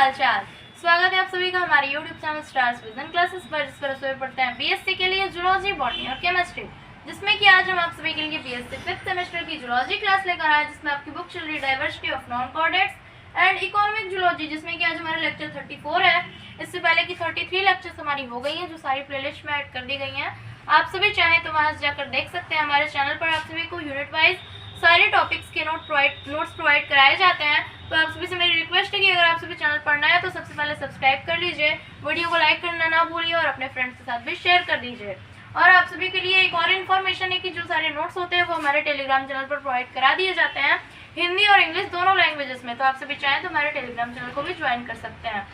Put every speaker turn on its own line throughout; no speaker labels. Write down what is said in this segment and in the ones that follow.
हालचाल। स्वागत है आप सभी का हमारे YouTube channel stars vision classes पर, जिस पर रसोई पढ़ते हैं बीएससी के लिए जूलॉजी, बॉटनी और केमिस्ट्री, जिसमें कि आज हम आप सभी के लिए बीएससी 5th सेमेस्टर की जूलॉजी क्लास लेकर आए, जिसमें आपकी बुक चल रही है diversity of non chordates and economic zoology, जिसमें कि आज हमारा लेक्चर 34 है। इससे पहले की 33 लेक्चर्स हमारी हो गई हैं, जो सारी प्लेलिस्ट में ऐड कर दी गई हैं। आप सभी चाहें तो वहां जाकर देख सकते हैं। हमारे चैनल पर आप सभी को यूनिट वाइज सारे टॉपिक्स के नोट्स प्रोवाइड कराए जाते हैं। तो आप सभी से मेरी रिक्वेस्ट है कि अगर आप सभी चैनल पढ़ना है तो सबसे पहले सब्सक्राइब कर लीजिए, वीडियो को लाइक करना ना भूलिए और अपने फ्रेंड्स के साथ भी शेयर कर दीजिए। और आप सभी के लिए एक और इन्फॉर्मेशन है कि जो सारे नोट्स होते हैं वो हमारे टेलीग्राम चैनल पर प्रोवाइड करा दिए जाते हैं, हिंदी और इंग्लिश दोनों लैंग्वेजेस में। तो आप सभी चाहें तो हमारे टेलीग्राम चैनल को भी ज्वाइन कर सकते हैं।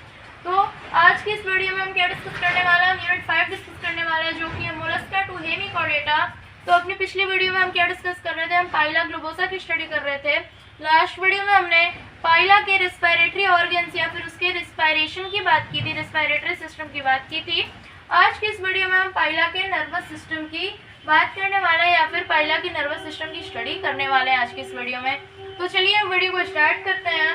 तो आज की इस वीडियो में हम क्या डिस्कस करने वाले हैं, यूनिट 5 डिस्कस करने वाले हैं, जो कि है मोलस्का टू हेमिचोर्डेटा। तो अपनी पिछली वीडियो में हम क्या डिस्कस कर रहे थे, हम पाइला ग्लोबोसा की स्टडी कर रहे थे। लास्ट वीडियो में हमने पाइला के रेस्पिरेटरी ऑर्गन्स या फिर उसके रेस्पिरेशन की बात की थी, रेस्पिरेटरी सिस्टम की बात की थी। आज की इस वीडियो में हम पाइला के नर्वस सिस्टम की बात करने वाले हैं या फिर पाइला की नर्वस सिस्टम की स्टडी करने वाले हैं आज की इस वीडियो में। तो चलिए हम वीडियो को स्टार्ट करते हैं।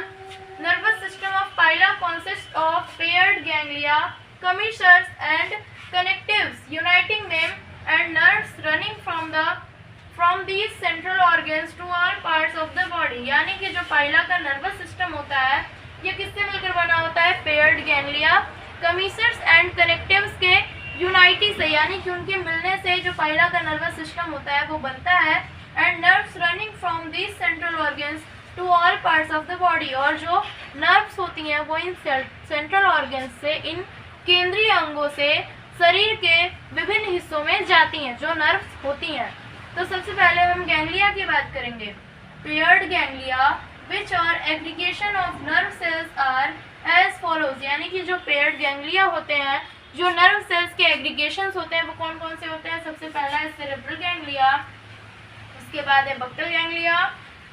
Nervous system of Pila consists of paired ganglia, commissures and connectives uniting them and nerves running from these central organs to all parts of the body। यानी कि जो पाइला का नर्वस सिस्टम होता है ये किससे मिलकर बना होता है, पेयर्ड गैंग्लिया, कमीसर्स एंड कनेक्टिव्स के यूनाइटी से, यानी कि उनके मिलने से जो पाइला का नर्वस सिस्टम होता है वो बनता है। And nerves running from these central organs to all parts of the body, और जो नर्व्स होती हैं वो इन सेंट्रल ऑर्गन्स से, इन केंद्रीय अंगों से शरीर के विभिन्न हिस्सों में जाती हैं जो नर्व्स होती हैं। तो सबसे पहले हम गैंग्लिया की बात करेंगे। Paired ganglia which are aggregation of nerve cells are as follows, यानी कि जो पेयर्ड गैंग्लिया होते हैं, जो नर्व सेल्स के एग्रीगेशंस होते हैं वो कौन कौन से होते हैं। सबसे पहला है सेरेब्रल गैंग्लिया, उसके बाद है buccal ganglia,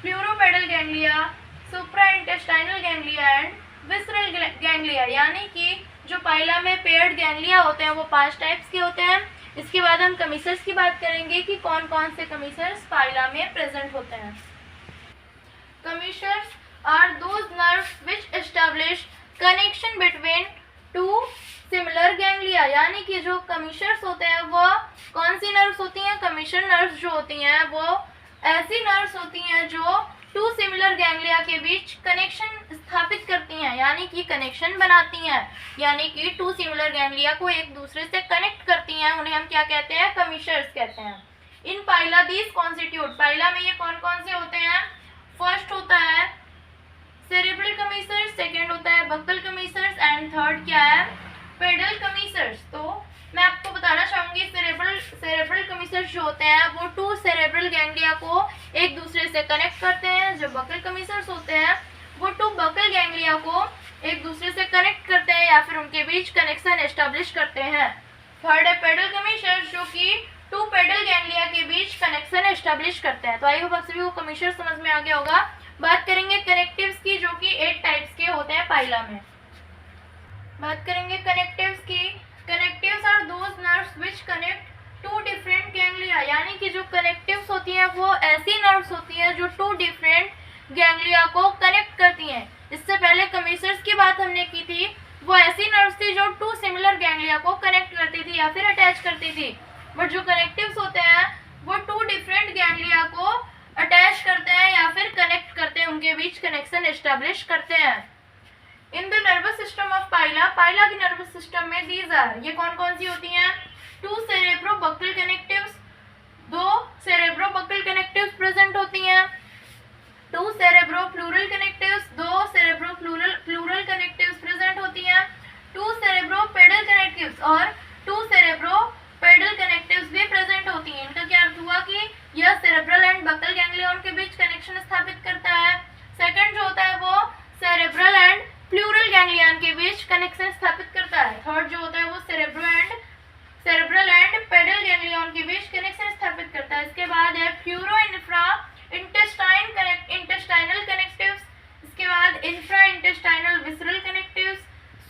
pleuropedal ganglia, supra intestinal ganglia and visceral ganglia. यानी कि जो पाइला में पेयर्ड गैंग्लिया होते हैं वो 5 टाइप्स के होते हैं। इसके बाद हम कमीसर्स की बात करेंगे कि कौन कौन से कमीसर्स पाइला में प्रेजेंट होते हैं। Commissures are those nerves which establish connection between two similar ganglia, यानी कि जो कमीसर्स होते हैं वो कौन सी नर्व्स होती हैं, कमीसर नर्व्स जो होती हैं वो ऐसी नर्व्स होती हैं जो टू सिमिलर गैंग्लिया के बीच कनेक्शन स्थापित करती हैं, यानी कि कनेक्शन बनाती हैं, यानी कि टू सिमिलर गैंग्लिया को एक दूसरे से कनेक्ट करती हैं। उन्हें हम क्या कहते हैं, कमीसर्स कहते हैं। इन पाइला दीज कॉन्स्टिट्यूट, पाइला में ये कौन कौन से होते हैं। फर्स्ट होता है सेरेब्रल कमीसर्स, सेकेंड होता है बक्कल कमीसर्स एंड थर्ड क्या है, पेडल कमीसर्स। तो मैं आपको बताना चाहूंगी सेरेब्रल कमीसर्स जो होते हैं वो टू सेरेब्रल गैंग्लिया को एक दूसरे से कनेक्ट करते हैं। जो बकल कमीसर्स होते हैं वो टू बकल गैंग्लिया को एक दूसरे से कनेक्ट करते हैं या फिर उनके बीच कनेक्शन एस्टेब्लिश करते हैं। थर्ड है पेडल कमीसर्स, जो कि टू पेडल गैंग्लिया के बीच कनेक्शन एस्टेब्लिश करते हैं। तो आई होप आप सभी को कमीसर्स समझ में आ गया होगा। बात करेंगे कनेक्टिव्स की, जो कि 8 टाइप्स के होते हैं पाइला में। बात करेंगे कनेक्टिव्स की। Connectives are those nerves which connect to different ganglia, यानी कि जो कनेक्टिव्स होती हैं वो ऐसी नर्व्स होती हैं जो टू डिफरेंट गैंग्लिया को कनेक्ट करती हैं। इससे पहले कमीसर्स की बात हमने की थी, वो ऐसी नर्व्स थी जो टू सिमिलर गैंग्लिया को कनेक्ट करती थी या फिर अटैच करती थी। बट जो कनेक्टिव्स होते हैं वो टू डिफरेंट गैंग्लिया को अटैच करते हैं या फिर कनेक्ट करते हैं, उनके बीच कनेक्शन एस्टेब्लिश करते हैं। In the nervous system of Pila, Pila की नर्वस सिस्टम में दीज आर, ये कौन कौन सी होती हैं, two cerebro buccal connectives, 2 cerebro buccal connectives present होती हैं, 2 cerebro pleural connectives, 2 cerebro pleural connectives present होती हैं, 2 सेरेब्रो पेडल कनेक्टिव्स और 2 सेरेब्रो पेडल कनेक्टिव्स भी प्रेजेंट होती हैं। इनका क्या अर्थ हुआ कि यह सेरेब्रल एंड बक्कल गैंग्लियन के बीच कनेक्शन स्थापित करता है। सेकंड जो होता है वो सेरेब्रल एंड प्लूरल गैंग्लियन के बीच कनेक्शन स्थापित करता है। थर्ड जो होता है वो सेरेब्रल एंड पेडल गैंग्लियन के बीच कनेक्शन स्थापित करता है। इसके बाद है फ्यूरो इंफ्रा इंटेस्टाइनल कनेक्टिव्स, इसके बाद infra intestinal visceral connectives,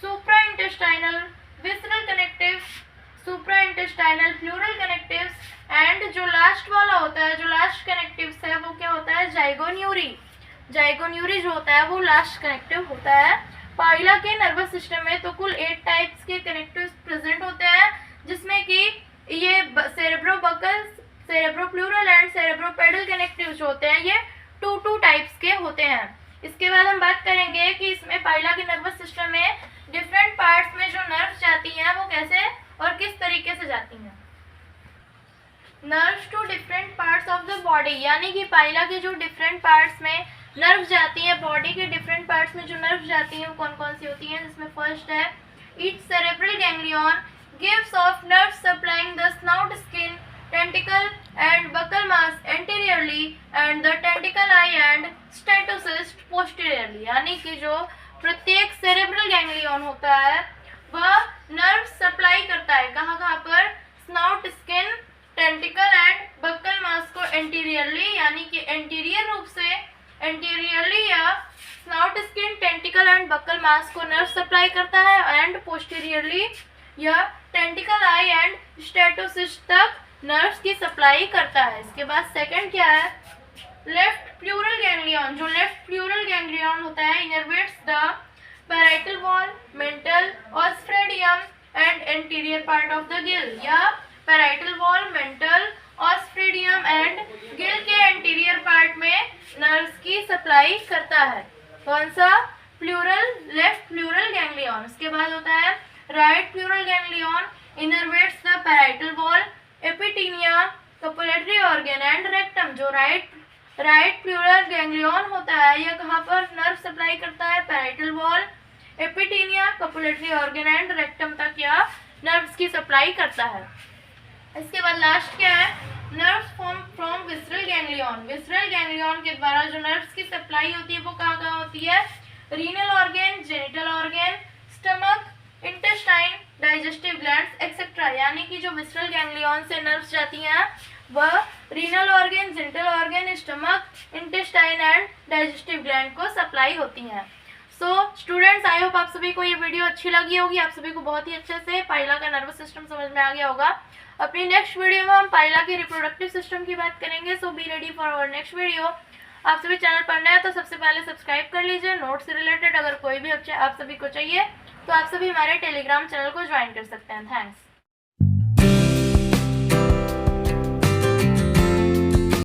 supra intestinal visceral connectives, supra intestinal pleural connectives and जो लास्ट वाला होता है, जो लास्ट कनेक्टिव्स है वो क्या होता है, जाइगोन्यूरी। जाइगोन्यूरी जो होता है वो लास्ट कनेक्टिव होता है पाइला के नर्वस सिस्टम में तो कुल 8 टाइप्स के कनेक्टिव्स प्रेजेंट होते हैं, जिसमें कि ये सेरेब्रोबकल, सेरेब्रोप्लूरल एंड सेरेब्रोपेडल कनेक्टिव्स जो होते हैं ये 2 टाइप्स के होते हैं। इसके बाद हम बात करेंगे कि इसमें पाइला के नर्वस सिस्टम में डिफरेंट पार्ट्स में जो नर्व्स जाती हैं वो कैसे और किस तरीके से जाती हैं। Nerves to different parts of the body, यानी कि पाइला के जो डिफरेंट पार्ट्स में नर्व्स जाती हैं, बॉडी के डिफरेंट पार्ट्स में जो नर्व्स जाती हैं वो कौन कौन सी होती हैं, जिसमें फर्स्ट है each cerebral ganglion gives off nerve supplying the snout, skin, tentacle and buccal mass anteriorly and the tentacle eye and statocyst posteriorly, यानी कि जो प्रत्येक सेरेब्रल गैंग्लियन होता है वह नर्व सप्लाई करता है कहाँ कहाँ पर, snout, skin, tentacle and buccal mass को एंटीरियरली, यानी कि एंटीरियर रूप से एंटीरियरली या snout, skin, tentacle and buccal mass को नर्व सप्लाई करता है, एंड पोस्टीरियरली या टेंटिकल आई एंड स्टेटोसिस्ट तक नर्व्स की सप्लाई करता है। इसके बाद सेकंड क्या है, लेफ्ट प्लूरल गैंग्लियन, जो लेफ्ट प्लूरल गैंग्लियन होता है innervates the parietal wall, mantle, osphradium and anterior part of the gill, या parietal wall, mantle, osphradium and gill के एंटीरियर पार्ट में नर्व्स की सप्लाई करता है। कौन सा, प्लूरल, लेफ्ट प्लूरल गैंग्लियन। उसके बाद होता है right pleural ganglion innervates the parietal wall, epitaenia, copulatory organ and rectum, जो राइट प्लूरल गैंग्लियन होता है यह कहाँ पर नर्व सप्लाई करता है, parietal wall, epitaenia, copulatory organ and rectum तक या नर्व्स की सप्लाई करता है। इसके बाद लास्ट क्या है, nerves from visceral ganglion, visceral ganglion के द्वारा जो नर्व्स की सप्लाई होती है वो कहाँ कहाँ होती है, renal organ, genital organ, stomach, intestine, digestive glands etcetera, यानी कि जो विसरल गैंग्लियन से नर्व्स जाती हैं वह renal organ, genital organ, stomach, intestine and digestive gland को सप्लाई होती हैं। सो स्टूडेंट्स, आई होप आप सभी को ये वीडियो अच्छी लगी होगी, आप सभी को बहुत ही अच्छे से पाइला का नर्वस सिस्टम समझ में आ गया होगा। अपनी नेक्स्ट वीडियो में हम पाइला के रिप्रोडक्टिव सिस्टम की बात करेंगे। So be ready for our next video. आप सभी चैनल पर नए हैं तो सबसे पहले सब्सक्राइब कर लीजिए। नोट से रिलेटेड अगर कोई भी आप सभी को चाहिए तो आप सभी हमारे टेलीग्राम चैनल को ज्वाइन कर सकते हैं। थैंक्स।